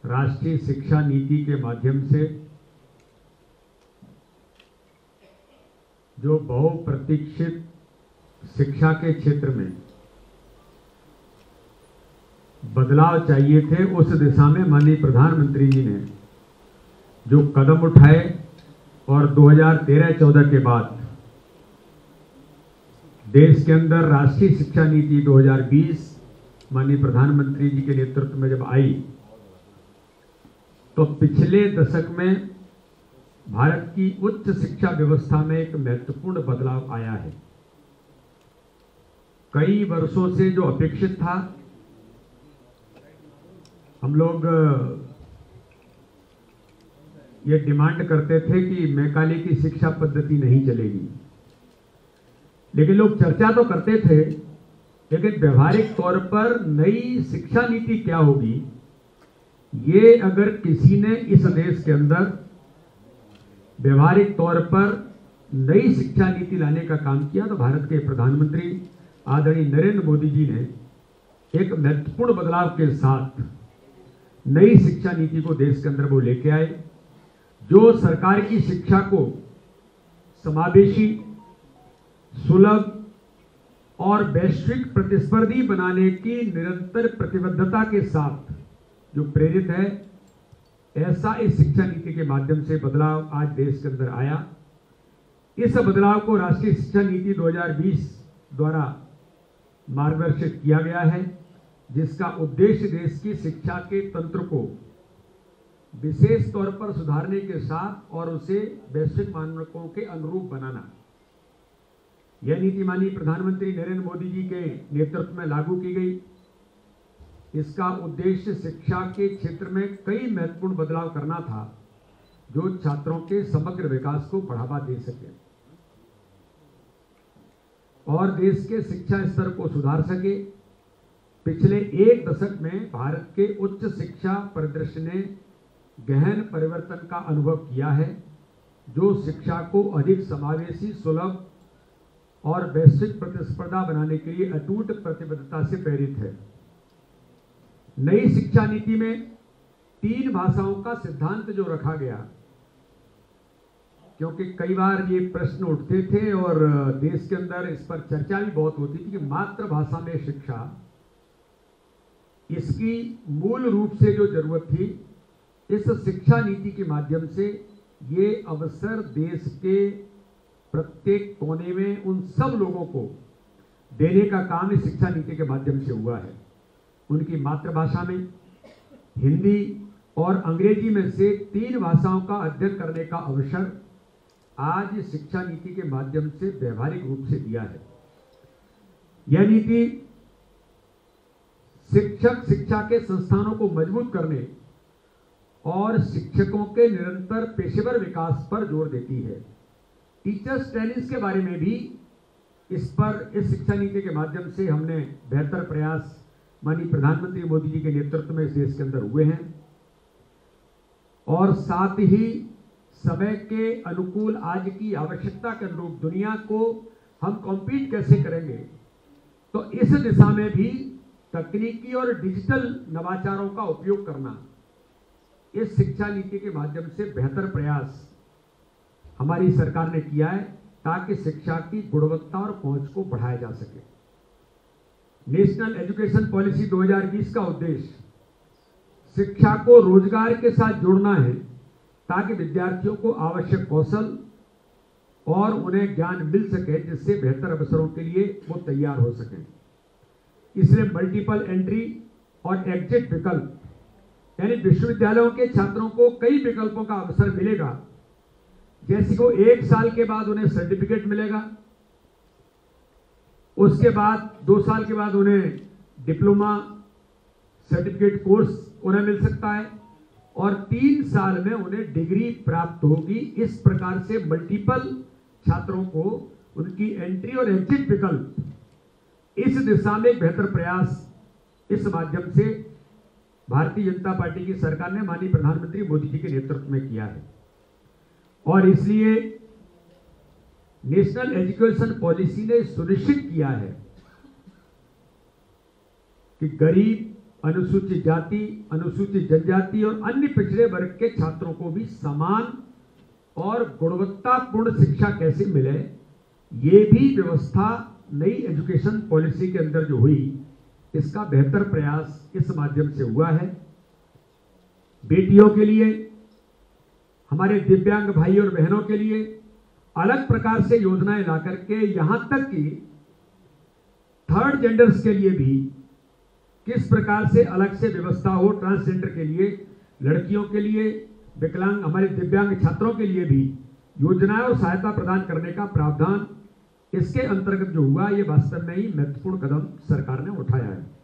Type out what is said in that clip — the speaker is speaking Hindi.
राष्ट्रीय शिक्षा नीति के माध्यम से जो बहुप्रतीक्षित शिक्षा के क्षेत्र में बदलाव चाहिए थे, उस दिशा में माननीय प्रधानमंत्री जी ने जो कदम उठाए और 2013-14 के बाद देश के अंदर राष्ट्रीय शिक्षा नीति 2020 माननीय प्रधानमंत्री जी के नेतृत्व में जब आई, तो पिछले दशक में भारत की उच्च शिक्षा व्यवस्था में एक महत्वपूर्ण बदलाव आया है। कई वर्षों से जो अपेक्षित था, हम लोग ये डिमांड करते थे कि मैकाले की शिक्षा पद्धति नहीं चलेगी, लेकिन लोग चर्चा तो करते थे, लेकिन व्यवहारिक तौर पर नई शिक्षा नीति क्या होगी, ये अगर किसी ने इस देश के अंदर व्यवहारिक तौर पर नई शिक्षा नीति लाने का काम किया तो भारत के प्रधानमंत्री आदरणीय नरेंद्र मोदी जी ने एक महत्वपूर्ण बदलाव के साथ नई शिक्षा नीति को देश के अंदर वो लेके आए, जो सरकार की शिक्षा को समावेशी, सुलभ और वैश्विक प्रतिस्पर्धी बनाने की निरंतर प्रतिबद्धता के साथ जो प्रेरित है, ऐसा इस शिक्षा नीति के माध्यम से बदलाव आज देश के अंदर आया। इस बदलाव को राष्ट्रीय शिक्षा नीति 2020 द्वारा मार्गदर्शित किया गया है, जिसका उद्देश्य देश की शिक्षा के तंत्र को विशेष तौर पर सुधारने के साथ और उसे वैश्विक मानकों के अनुरूप बनाना। यह नीति माननीय प्रधानमंत्री नरेंद्र मोदी जी के नेतृत्व में लागू की गई। इसका उद्देश्य शिक्षा के क्षेत्र में कई महत्वपूर्ण बदलाव करना था, जो छात्रों के समग्र विकास को बढ़ावा दे सके और देश के शिक्षा स्तर को सुधार सके। पिछले एक दशक में भारत के उच्च शिक्षा परिदृश्य ने गहन परिवर्तन का अनुभव किया है, जो शिक्षा को अधिक समावेशी, सुलभ और वैश्विक प्रतिस्पर्धा बनाने के लिए अटूट प्रतिबद्धता से प्रेरित है। नई शिक्षा नीति में 3 भाषाओं का सिद्धांत जो रखा गया, क्योंकि कई बार ये प्रश्न उठते थे और देश के अंदर इस पर चर्चा भी बहुत होती थी कि मातृभाषा में शिक्षा, इसकी मूल रूप से जो जरूरत थी, इस शिक्षा नीति के माध्यम से ये अवसर देश के प्रत्येक कोने में उन सब लोगों को देने का काम इस शिक्षा नीति के माध्यम से हुआ है। उनकी मातृभाषा में हिंदी और अंग्रेजी में से 3 भाषाओं का अध्ययन करने का अवसर आज शिक्षा नीति के माध्यम से व्यवहारिक रूप से दिया है। यह नीति शिक्षक शिक्षा के संस्थानों को मजबूत करने और शिक्षकों के निरंतर पेशेवर विकास पर जोर देती है। टीचर्स ट्रेनिंग्स के बारे में भी इस शिक्षा नीति के माध्यम से हमने बेहतर प्रयास माननीय प्रधानमंत्री मोदी जी के नेतृत्व में इस देश के अंदर हुए हैं, और साथ ही समय के अनुकूल आज की आवश्यकता के अनुरूप दुनिया को हम कॉम्पीट कैसे करेंगे, तो इस दिशा में भी तकनीकी और डिजिटल नवाचारों का उपयोग करना, इस शिक्षा नीति के माध्यम से बेहतर प्रयास हमारी सरकार ने किया है, ताकि शिक्षा की गुणवत्ता और पहुंच को बढ़ाया जा सके। नेशनल एजुकेशन पॉलिसी 2020 का उद्देश्य शिक्षा को रोजगार के साथ जोड़ना है, ताकि विद्यार्थियों को आवश्यक कौशल और उन्हें ज्ञान मिल सके, जिससे बेहतर अवसरों के लिए वो तैयार हो सकें। इसलिए मल्टीपल एंट्री और एग्जिट विकल्प, यानी विश्वविद्यालयों के छात्रों को कई विकल्पों का अवसर मिलेगा। जैसे को 1 साल के बाद उन्हें सर्टिफिकेट मिलेगा, उसके बाद 2 साल के बाद उन्हें डिप्लोमा सर्टिफिकेट कोर्स उन्हें मिल सकता है, और 3 साल में उन्हें डिग्री प्राप्त होगी। इस प्रकार से मल्टीपल छात्रों को उनकी एंट्री और एग्जिट विकल्प, इस दिशा में बेहतर प्रयास इस माध्यम से भारतीय जनता पार्टी की सरकार ने माननीय प्रधानमंत्री मोदी जी के नेतृत्व में किया है। और इसलिए नेशनल एजुकेशन पॉलिसी ने सुनिश्चित किया है कि गरीब अनुसूचित जाति, अनुसूचित जनजाति और अन्य पिछड़े वर्ग के छात्रों को भी समान और गुणवत्तापूर्ण शिक्षा कैसे मिले, ये भी व्यवस्था नई एजुकेशन पॉलिसी के अंदर जो हुई, इसका बेहतर प्रयास इस माध्यम से हुआ है। बेटियों के लिए, हमारे दिव्यांग भाई और बहनों के लिए अलग प्रकार से योजनाएं ला करके, यहां तक कि थर्ड जेंडर्स के लिए भी किस प्रकार से अलग से व्यवस्था हो, ट्रांसजेंडर के लिए, लड़कियों के लिए, विकलांग, हमारे दिव्यांग छात्रों के लिए भी योजनाएं और सहायता प्रदान करने का प्रावधान इसके अंतर्गत जो हुआ, ये वास्तव में ही महत्वपूर्ण कदम सरकार ने उठाया है।